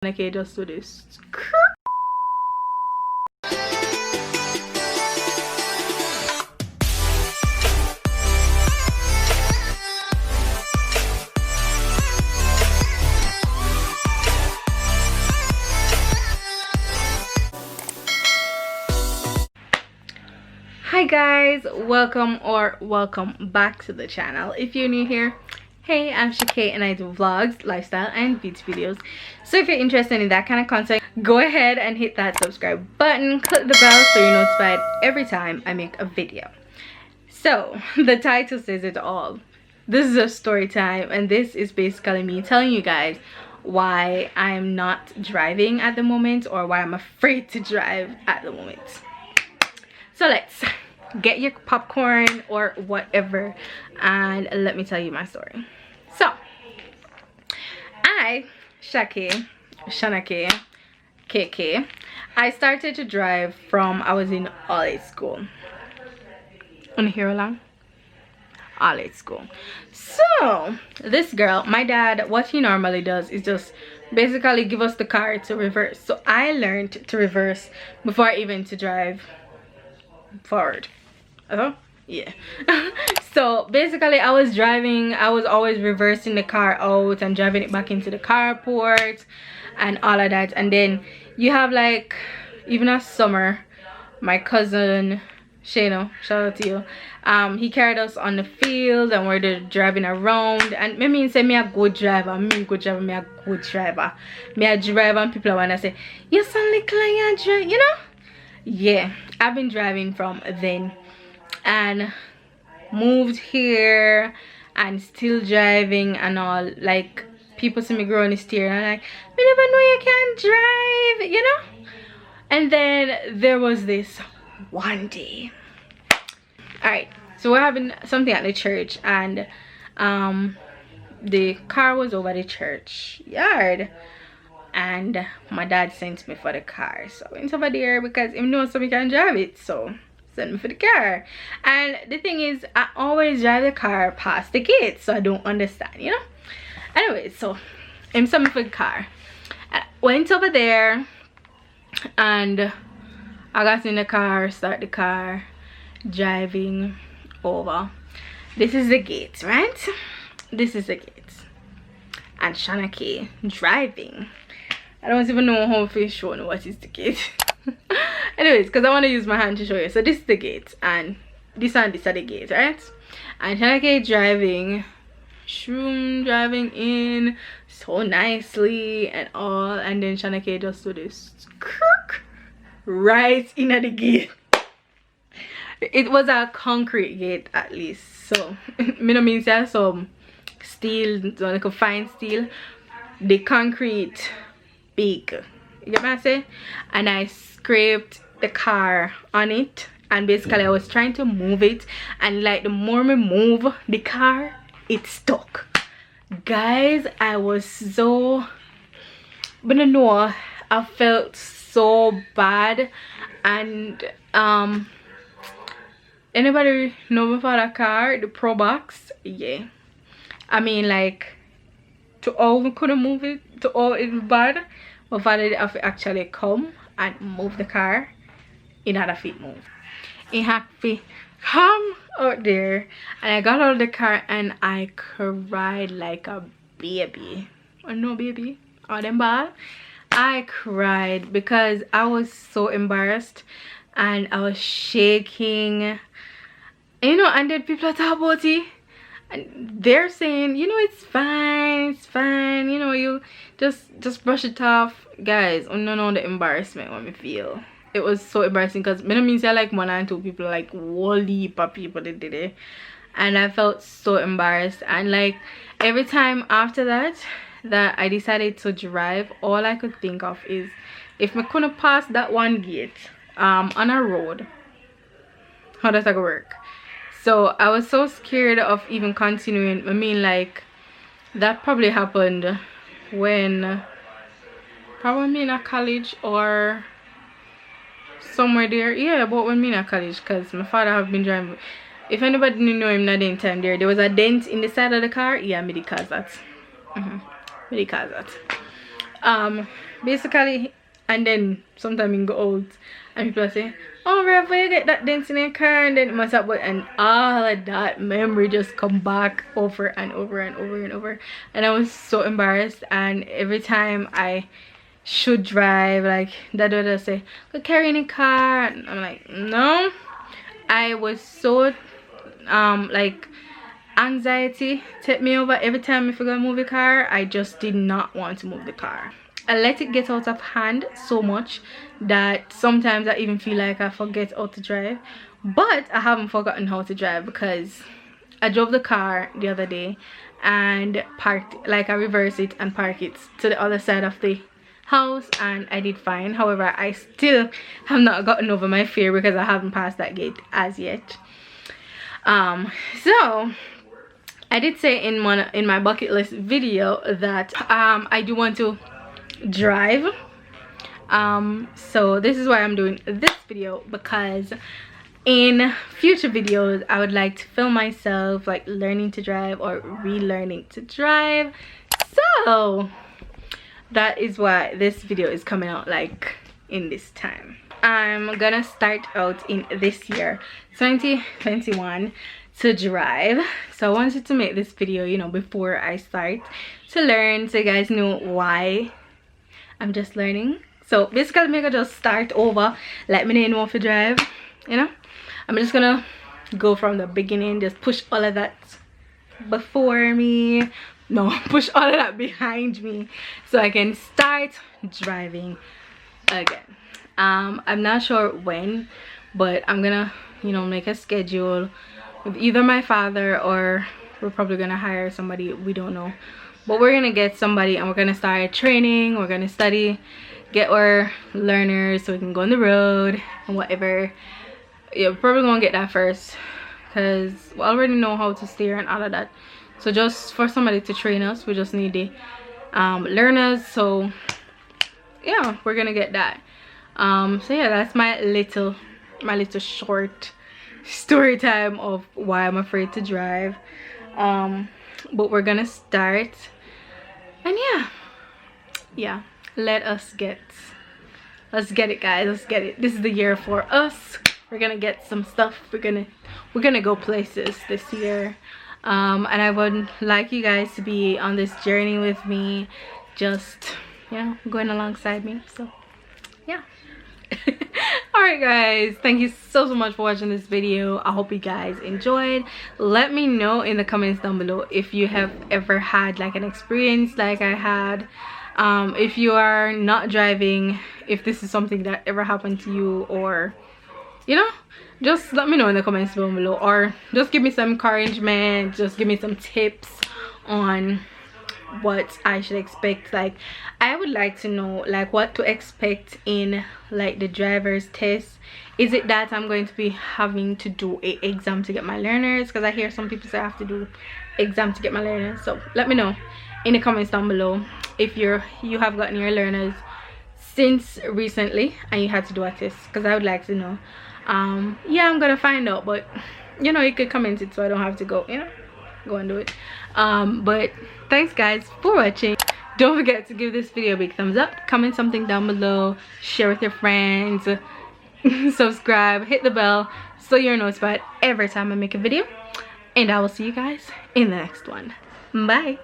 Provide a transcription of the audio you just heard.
Okay, just do this. Hi guys, welcome back to the channel. If you're new here, hey, I'm Shakay and I do vlogs, lifestyle and beauty videos. So if you're interested in that kind of content, go ahead and hit that subscribe button, click the bell so you're notified every time I make a video. So the title says it all. This is a story time, and this is basically me telling you guys why I'm not driving at the moment, or why I'm afraid to drive at the moment. So let's get your popcorn or whatever and let me tell you my story. So I, Shakay, KK, I started to drive from I was in all school. On here along? All school. So this girl, my dad, what he normally does is just basically give us the car to reverse. So I learned to reverse before even to drive forward. Yeah. So basically I was always reversing the car out and driving it back into the carport and all of that. And then you have, like, even a summer, my cousin Shano, shout out to you, he carried us on the field and we're driving around, and me mean say me a good driver, me a good driver and people wanna say you sound like you drive, you know. Yeah, I've been driving from then and moved here and still driving and all. Like, people see me growing the steering and I'm like, we never know you can drive, you know. And then there was this one day, all right, so we're having something at the church, and the car was over the church yard, and my dad sent me for the car. So I went over there because he knows somebody can drive it, so sent me for the car. And the thing is, I always drive the car past the gate, so I don't understand, you know. Anyway, so him sent me for the car. I went over there and I got in the car, start the car, driving over. This is the gate, right? This is the gate. And Shakay driving. I don't even know how to show what is the gate. Anyways, because I want to use my hand to show you. So this is the gate, and this are the gate, right? And Shakay driving, driving in so nicely and all, and then Shakay just do this right in at the gate. It was a concrete gate at least, so me no mean say some steel, like a fine steel. The concrete big, you get what I say? And I scraped the car on it, and basically I was trying to move it, and like the more me move the car, it stuck. Guys, I was so, but I know I felt so bad. And anybody know me for that car, the Pro Box? Yeah, I mean, like, to all we couldn't move it, to all it was bad, my father did have to actually come and move the car. It had a fit move. It had to come out there, and I got out of the car and I cried like a baby. Or no baby, or them ball. I cried because I was so embarrassed and I was shaking, you know. And then people talk about it and they're saying, you know, it's fine, you know, you just brush it off. Guys, I don't know the embarrassment when we feel. It was so embarrassing because me no mean say like one and two people, like whole heap of people that did it, and I felt so embarrassed. And like every time after that I decided to drive, all I could think of is if me couldn't pass that one gate on a road, how does that work? So I was so scared of even continuing. I mean, like, that probably happened when probably in a college or somewhere there. Yeah, but when me in a college, because my father have been driving. If anybody didn't know him that time there was a dent in the side of the car. Yeah, me the cause that. Me the cause that. Basically, and then sometimes you go out and people are saying, oh Rev, where you get that dents in your car, and then it must have, and all of that memory just come back over and over and over and over, and I was so embarrassed. And every time I should drive, like that would say, go carry in a car, and I'm like, no. I was so like anxiety take me over every time if I go move the car. I just did not want to move the car. I let it get out of hand so much that sometimes I even feel like I forget how to drive. But I haven't forgotten how to drive, because I drove the car the other day and parked, like I reversed it and parked it to the other side of the house, and I did fine. However, I still have not gotten over my fear because I haven't passed that gate as yet. So I did say in my bucket list video that I do want to drive. So this is why I'm doing this video, because in future videos I would like to film myself like learning to drive or relearning to drive. So that is why this video is coming out like in this time. I'm gonna start out in this year 2021 to drive. So I wanted to make this video, you know, before I start to learn, so you guys know why I'm just learning. So basically I'm gonna just start over, let me know if you drive, you know. I'm just gonna go from the beginning, just push all of that before me, no, push all of that behind me, so I can start driving again. I'm not sure when, but I'm gonna, you know, make a schedule with either my father, or we're probably gonna hire somebody, we don't know, but we're gonna get somebody and we're gonna start training. We're gonna study, get our learners so we can go on the road and whatever. Yeah, we're probably gonna get that first because we already know how to steer and all of that. So just for somebody to train us, we just need the learners. So yeah, we're gonna get that. So yeah, that's my little short story time of why I'm afraid to drive. But we're gonna start, and yeah, let's get it, guys. Let's get it. This is the year for us. We're gonna get some stuff. We're gonna go places this year. And I would like you guys to be on this journey with me, just, you know, going alongside me. So yeah. Alright guys, thank you so much for watching this video. I hope you guys enjoyed. Let me know in the comments down below if you have ever had like an experience like I had. If you are not driving, if this is something that ever happened to you, or you know, just let me know in the comments down below, or just give me some encouragement, just give me some tips on what I should expect. Like, I would like to know like what to expect in like the driver's test. Is it that I'm going to be having to do a exam to get my learners? Because I hear some people say I have to do exam to get my learners. So let me know in the comments down below if you have gotten your learners since recently and you had to do a test, because I would like to know. Yeah, I'm gonna find out, but you know, you could comment it so I don't have to go, you know, go and do it. But thanks guys for watching. Don't forget to give this video a big thumbs up, comment something down below, share with your friends, subscribe, hit the bell so you're notified every time I make a video, and I will see you guys in the next one. Bye.